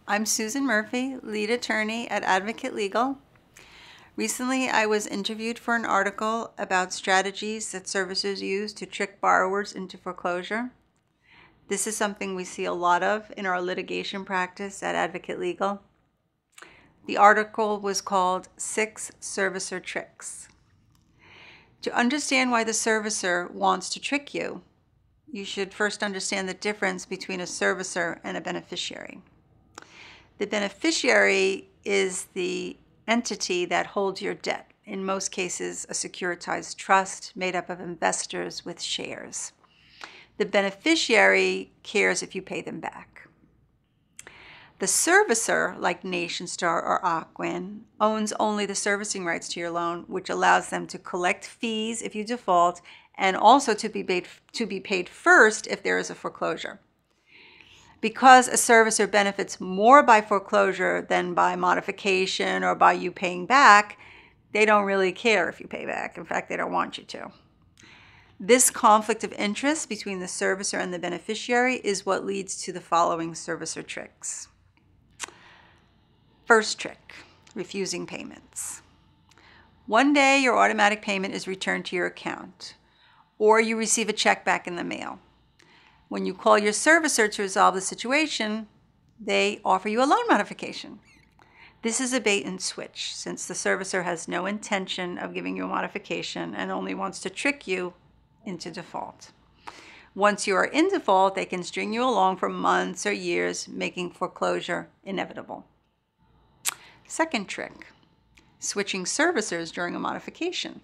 I'm Susan Murphy, lead attorney at Advocate Legal. Recently, I was interviewed for an article about strategies that servicers use to trick borrowers into foreclosure. This is something we see a lot of in our litigation practice at Advocate Legal. The article was called 6 Servicer Tricks. To understand why the servicer wants to trick you, you should first understand the difference between a servicer and a beneficiary. The beneficiary is the entity that holds your debt, in most cases a securitized trust made up of investors with shares. The beneficiary cares if you pay them back. The servicer, like NationStar or Ocwen, owns only the servicing rights to your loan, which allows them to collect fees if you default and also to be paid first if there is a foreclosure. Because a servicer benefits more by foreclosure than by modification or by you paying back, they don't really care if you pay back. In fact, they don't want you to. This conflict of interest between the servicer and the beneficiary is what leads to the following servicer tricks. First trick, refusing payments. One day your automatic payment is returned to your account, or you receive a check back in the mail. When you call your servicer to resolve the situation, they offer you a loan modification. This is a bait and switch, since the servicer has no intention of giving you a modification and only wants to trick you into default. Once you are in default, they can string you along for months or years, making foreclosure inevitable. Second trick, switching servicers during a modification.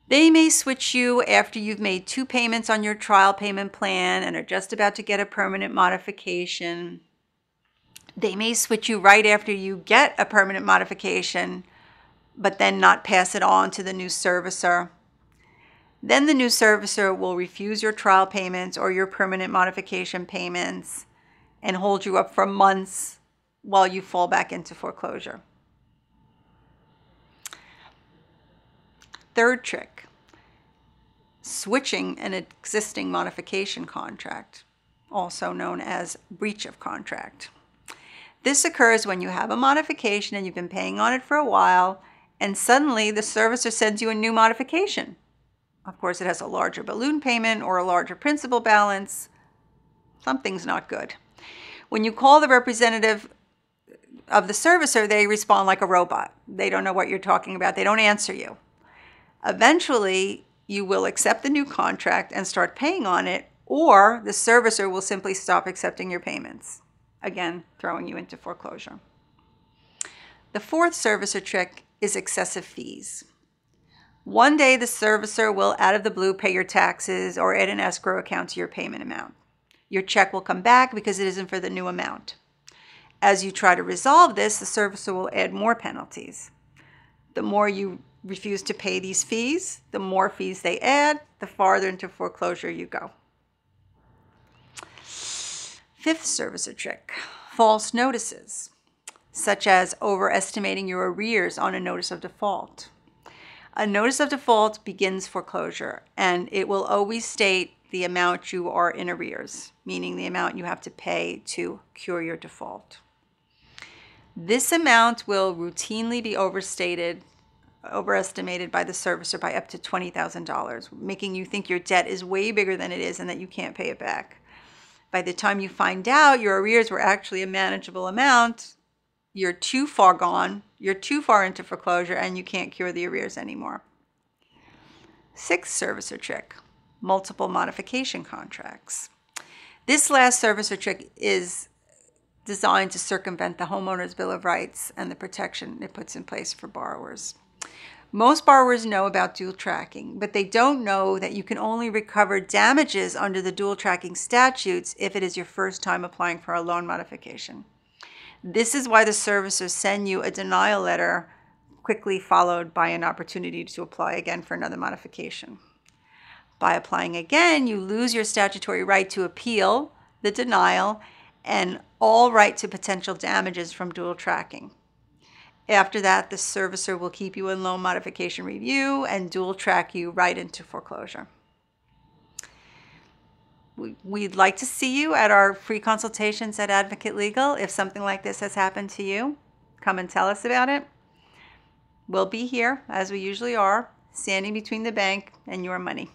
They may switch you after you've made 2 payments on your trial payment plan and are just about to get a permanent modification. They may switch you right after you get a permanent modification, but then not pass it on to the new servicer. Then the new servicer will refuse your trial payments or your permanent modification payments and hold you up for months while you fall back into foreclosure. Third trick, switching an existing modification contract, also known as breach of contract. This occurs when you have a modification and you've been paying on it for a while, and suddenly the servicer sends you a new modification. Of course, it has a larger balloon payment or a larger principal balance. Something's not good. When you call the representative of the servicer, they respond like a robot. They don't know what you're talking about. They don't answer you. Eventually, you will accept the new contract and start paying on it, or the servicer will simply stop accepting your payments, again, throwing you into foreclosure. The fourth servicer trick is excessive fees. One day, the servicer will, out of the blue, pay your taxes or add an escrow account to your payment amount. Your check will come back because it isn't for the new amount. As you try to resolve this, the servicer will add more penalties. The more you refuse to pay these fees, the more fees they add, the farther into foreclosure you go. Fifth servicer trick, false notices, such as overestimating your arrears on a notice of default. A notice of default begins foreclosure, and it will always state the amount you are in arrears, meaning the amount you have to pay to cure your default. This amount will routinely be overestimated by the servicer by up to $20,000, making you think your debt is way bigger than it is and that you can't pay it back. By the time you find out your arrears were actually a manageable amount, you're too far gone, you're too far into foreclosure, and you can't cure the arrears anymore. Sixth servicer trick, multiple modification contracts. This last servicer trick is designed to circumvent the Homeowners Bill of Rights and the protection it puts in place for borrowers. Most borrowers know about dual tracking, but they don't know that you can only recover damages under the dual tracking statutes if it is your first time applying for a loan modification. This is why the servicers send you a denial letter, quickly followed by an opportunity to apply again for another modification. By applying again, you lose your statutory right to appeal the denial and all right to potential damages from dual tracking. After that, the servicer will keep you in loan modification review and dual track you right into foreclosure. We'd like to see you at our free consultations at Advocate Legal. If something like this has happened to you, come and tell us about it. We'll be here, as we usually are, standing between the bank and your money.